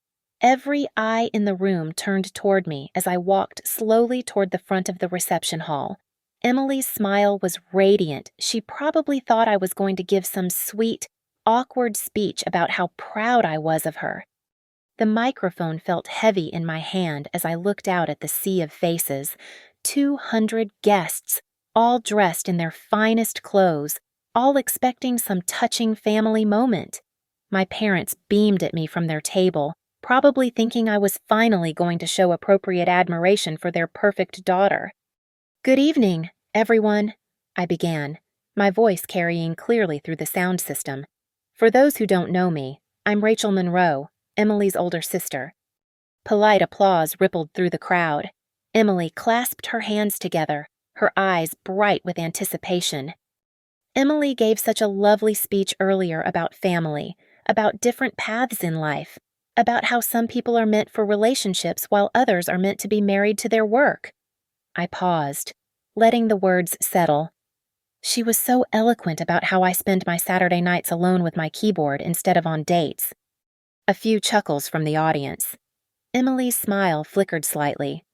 Every eye in the room turned toward me as I walked slowly toward the front of the reception hall. Emily's smile was radiant. She probably thought I was going to give some sweet, awkward speech about how proud I was of her. The microphone felt heavy in my hand as I looked out at the sea of faces. 200 guests, all dressed in their finest clothes, all expecting some touching family moment. My parents beamed at me from their table, probably thinking I was finally going to show appropriate admiration for their perfect daughter. "Good evening, everyone," I began, my voice carrying clearly through the sound system. For those who don't know me, I'm Rachel Monroe, Emily's older sister. Polite applause rippled through the crowd. Emily clasped her hands together, her eyes bright with anticipation. Emily gave such a lovely speech earlier about family, about different paths in life, about how some people are meant for relationships while others are meant to be married to their work. I paused, letting the words settle. She was so eloquent about how I spend my Saturday nights alone with my keyboard instead of on dates. A few chuckles from the audience. Emily's smile flickered slightly,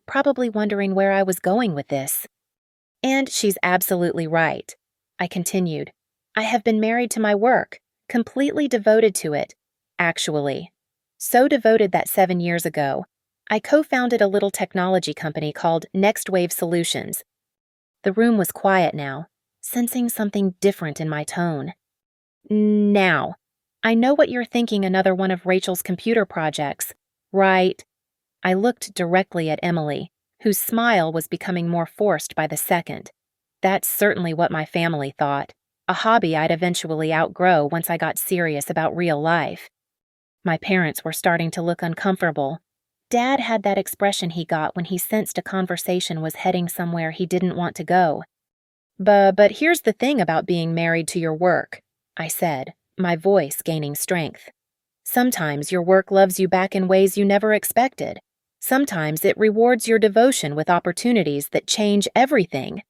probably wondering where I was going with this. And she's absolutely right. I continued. I have been married to my work, completely devoted to it, actually. So devoted that 7 years ago, I co-founded a little technology company called Next Wave Solutions. The room was quiet now, sensing something different in my tone. Now, I know what you're thinking, another one of Rachel's computer projects, right? I looked directly at Emily, whose smile was becoming more forced by the second. That's certainly what my family thought, a hobby I'd eventually outgrow once I got serious about real life. My parents were starting to look uncomfortable. Dad had that expression he got when he sensed a conversation was heading somewhere he didn't want to go. But here's the thing about being married to your work, I said, my voice gaining strength. Sometimes your work loves you back in ways you never expected. Sometimes it rewards your devotion with opportunities that change everything.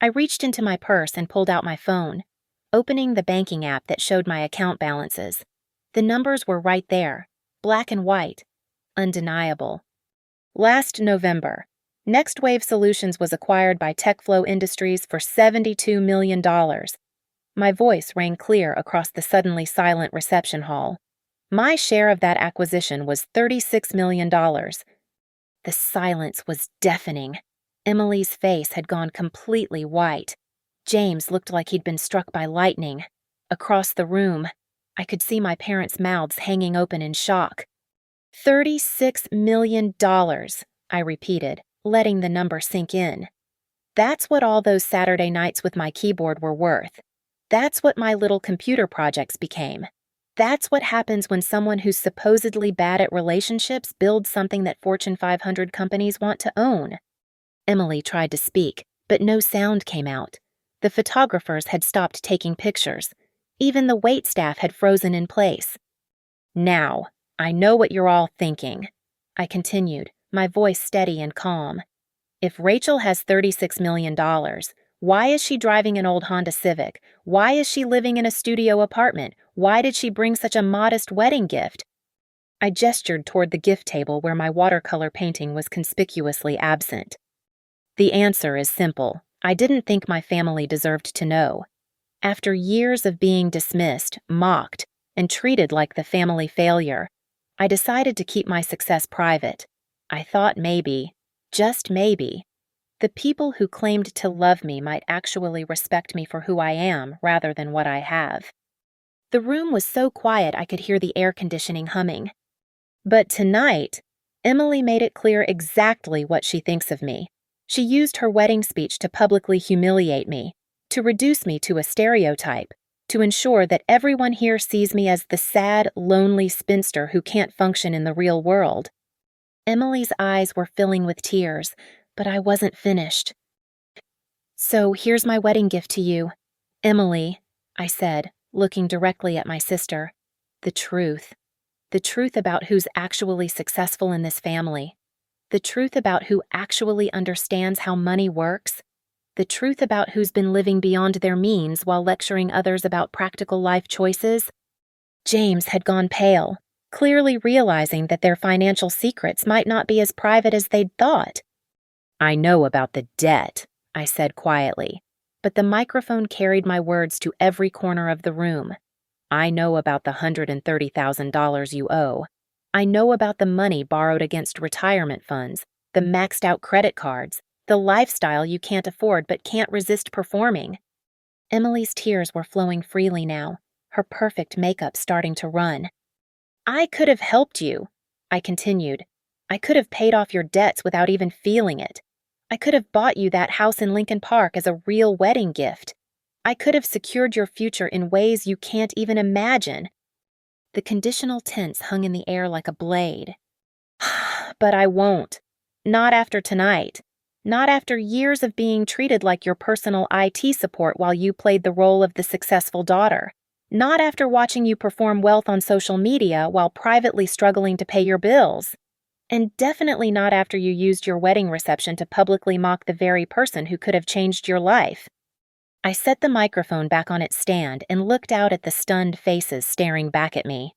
I reached into my purse and pulled out my phone, opening the banking app that showed my account balances. The numbers were right there, black and white, undeniable. Last November, Next Wave Solutions was acquired by TechFlow Industries for $72 million. My voice rang clear across the suddenly silent reception hall. My share of that acquisition was $36 million. The silence was deafening. Emily's face had gone completely white. James looked like he'd been struck by lightning. Across the room, I could see my parents' mouths hanging open in shock. $36 million, I repeated, letting the number sink in. That's what all those Saturday nights with my keyboard were worth. That's what my little computer projects became. That's what happens when someone who's supposedly bad at relationships builds something that Fortune 500 companies want to own. Emily tried to speak, but no sound came out. The photographers had stopped taking pictures. Even the waitstaff had frozen in place. Now, I know what you're all thinking, I continued, my voice steady and calm. If Rachel has $36 million, why is she driving an old Honda Civic? Why is she living in a studio apartment? Why did she bring such a modest wedding gift? I gestured toward the gift table where my watercolor painting was conspicuously absent. The answer is simple. I didn't think my family deserved to know. After years of being dismissed, mocked, and treated like the family failure, I decided to keep my success private. I thought maybe, just maybe, the people who claimed to love me might actually respect me for who I am rather than what I have. The room was so quiet I could hear the air conditioning humming. But tonight, Emily made it clear exactly what she thinks of me. She used her wedding speech to publicly humiliate me, to reduce me to a stereotype, to ensure that everyone here sees me as the sad, lonely spinster who can't function in the real world. Emily's eyes were filling with tears, but I wasn't finished. So here's my wedding gift to you, Emily, I said, looking directly at my sister. The truth about who's actually successful in this family. The truth about who actually understands how money works. The truth about who's been living beyond their means while lecturing others about practical life choices. James had gone pale, clearly realizing that their financial secrets might not be as private as they'd thought. I know about the debt, I said quietly, but the microphone carried my words to every corner of the room. I know about the $130,000 you owe. I know about the money borrowed against retirement funds, the maxed-out credit cards, the lifestyle you can't afford but can't resist performing. Emily's tears were flowing freely now, her perfect makeup starting to run. I could have helped you, I continued. I could have paid off your debts without even feeling it. I could have bought you that house in Lincoln Park as a real wedding gift. I could have secured your future in ways you can't even imagine. The conditional tense hung in the air like a blade. But I won't. Not after tonight. Not after years of being treated like your personal IT support while you played the role of the successful daughter. Not after watching you perform wealth on social media while privately struggling to pay your bills. And definitely not after you used your wedding reception to publicly mock the very person who could have changed your life. I set the microphone back on its stand and looked out at the stunned faces staring back at me.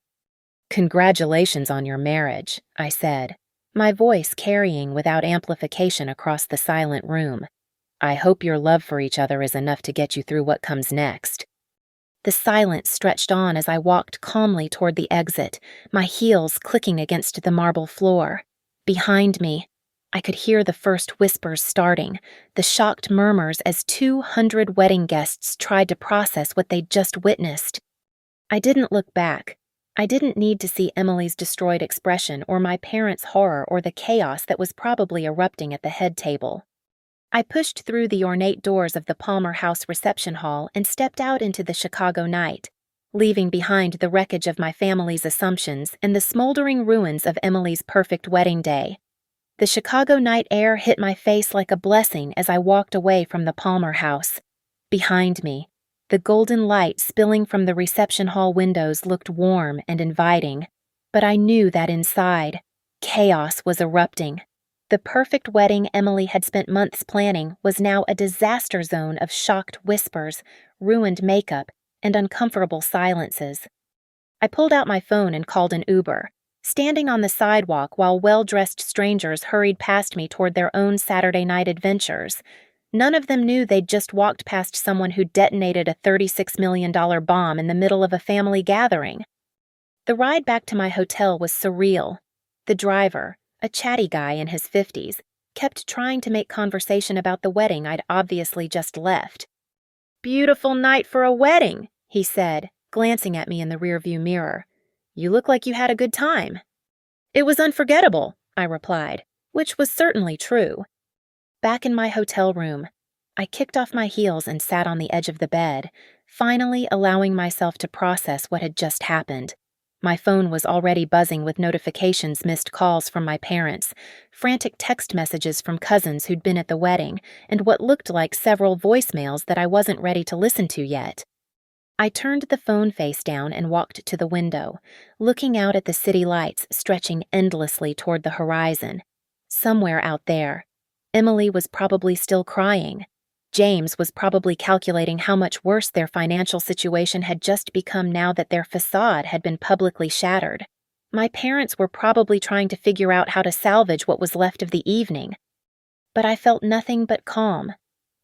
"Congratulations on your marriage," I said, my voice carrying without amplification across the silent room. "I hope your love for each other is enough to get you through what comes next." The silence stretched on as I walked calmly toward the exit, my heels clicking against the marble floor. Behind me, I could hear the first whispers starting, the shocked murmurs as 200 wedding guests tried to process what they'd just witnessed. I didn't look back. I didn't need to see Emily's destroyed expression or my parents' horror or the chaos that was probably erupting at the head table. I pushed through the ornate doors of the Palmer House reception hall and stepped out into the Chicago night, leaving behind the wreckage of my family's assumptions and the smoldering ruins of Emily's perfect wedding day. The Chicago night air hit my face like a blessing as I walked away from the Palmer House. Behind me, the golden light spilling from the reception hall windows looked warm and inviting, but I knew that inside, chaos was erupting. The perfect wedding Emily had spent months planning was now a disaster zone of shocked whispers, ruined makeup, and uncomfortable silences. I pulled out my phone and called an Uber, standing on the sidewalk while well-dressed strangers hurried past me toward their own Saturday night adventures. None of them knew they'd just walked past someone who detonated a $36 million bomb in the middle of a family gathering. The ride back to my hotel was surreal. The driver, a chatty guy in his 50s, kept trying to make conversation about the wedding I'd obviously just left. "Beautiful night for a wedding," he said, glancing at me in the rearview mirror. "You look like you had a good time." "It was unforgettable," I replied, which was certainly true. Back in my hotel room, I kicked off my heels and sat on the edge of the bed, finally allowing myself to process what had just happened. My phone was already buzzing with notifications, missed calls from my parents, frantic text messages from cousins who'd been at the wedding, and what looked like several voicemails that I wasn't ready to listen to yet. I turned the phone face down and walked to the window, looking out at the city lights stretching endlessly toward the horizon. Somewhere out there, Emily was probably still crying. James was probably calculating how much worse their financial situation had just become now that their facade had been publicly shattered. My parents were probably trying to figure out how to salvage what was left of the evening. But I felt nothing but calm.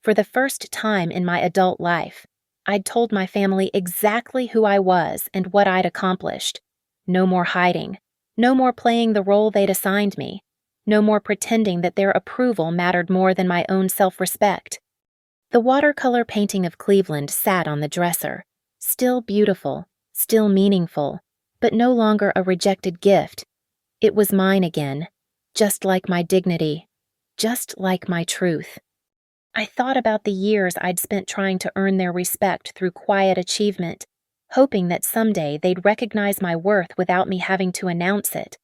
For the first time in my adult life, I'd told my family exactly who I was and what I'd accomplished. No more hiding. No more playing the role they'd assigned me. No more pretending that their approval mattered more than my own self-respect. The watercolor painting of Cleveland sat on the dresser, still beautiful, still meaningful, but no longer a rejected gift. It was mine again, just like my dignity, just like my truth. I thought about the years I'd spent trying to earn their respect through quiet achievement, hoping that someday they'd recognize my worth without me having to announce it.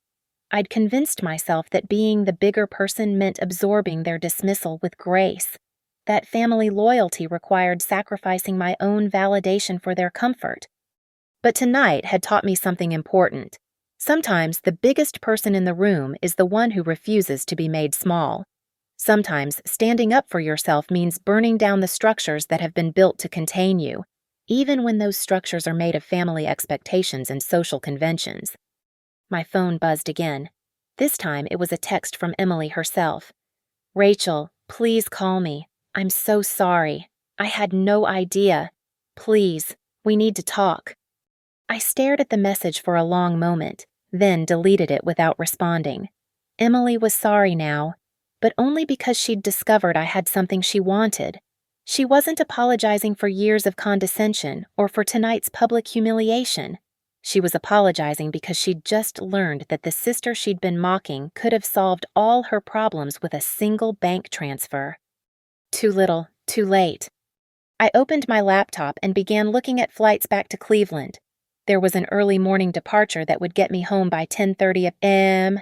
I'd convinced myself that being the bigger person meant absorbing their dismissal with grace, that family loyalty required sacrificing my own validation for their comfort. But tonight had taught me something important. Sometimes the biggest person in the room is the one who refuses to be made small. Sometimes standing up for yourself means burning down the structures that have been built to contain you, even when those structures are made of family expectations and social conventions. My phone buzzed again. This time it was a text from Emily herself. "Rachel, please call me. I'm so sorry. I had no idea. Please, we need to talk." I stared at the message for a long moment, then deleted it without responding. Emily was sorry now, but only because she'd discovered I had something she wanted. She wasn't apologizing for years of condescension or for tonight's public humiliation. She was apologizing because she'd just learned that the sister she'd been mocking could have solved all her problems with a single bank transfer. Too little, too late. I opened my laptop and began looking at flights back to Cleveland. There was an early morning departure that would get me home by 10:30 a.m.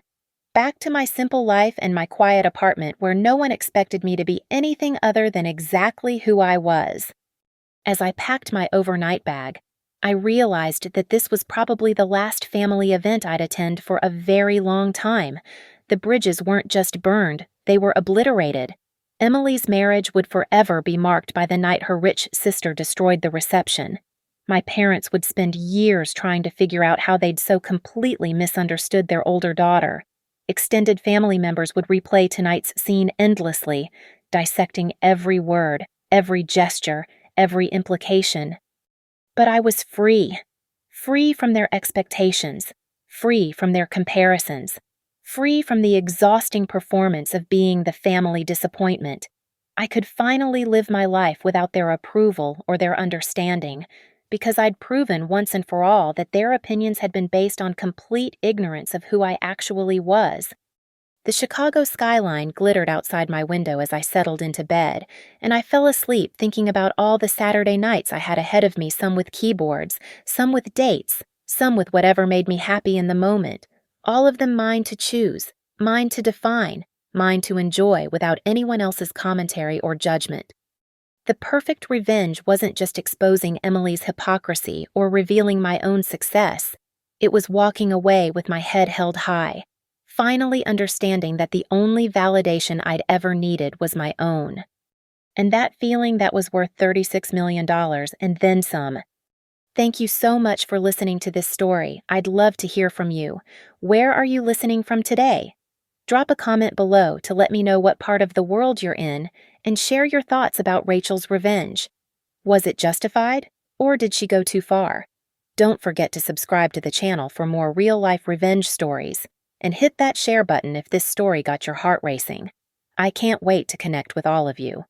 back to my simple life and my quiet apartment where no one expected me to be anything other than exactly who I was. As I packed my overnight bag, I realized that this was probably the last family event I'd attend for a very long time. The bridges weren't just burned, they were obliterated. Emily's marriage would forever be marked by the night her rich sister destroyed the reception. My parents would spend years trying to figure out how they'd so completely misunderstood their older daughter. Extended family members would replay tonight's scene endlessly, dissecting every word, every gesture, every implication. But I was free. Free from their expectations. Free from their comparisons. Free from the exhausting performance of being the family disappointment. I could finally live my life without their approval or their understanding, because I'd proven once and for all that their opinions had been based on complete ignorance of who I actually was. The Chicago skyline glittered outside my window as I settled into bed, and I fell asleep thinking about all the Saturday nights I had ahead of me, some with keyboards, some with dates, some with whatever made me happy in the moment, all of them mine to choose, mine to define, mine to enjoy without anyone else's commentary or judgment. The perfect revenge wasn't just exposing Emily's hypocrisy or revealing my own success. It was walking away with my head held high, finally understanding that the only validation I'd ever needed was my own. And that feeling that was worth $36 million and then some. Thank you so much for listening to this story. I'd love to hear from you. Where are you listening from today? Drop a comment below to let me know what part of the world you're in and share your thoughts about Rachel's revenge. Was it justified, or did she go too far? Don't forget to subscribe to the channel for more real-life revenge stories, and hit that share button if this story got your heart racing. I can't wait to connect with all of you.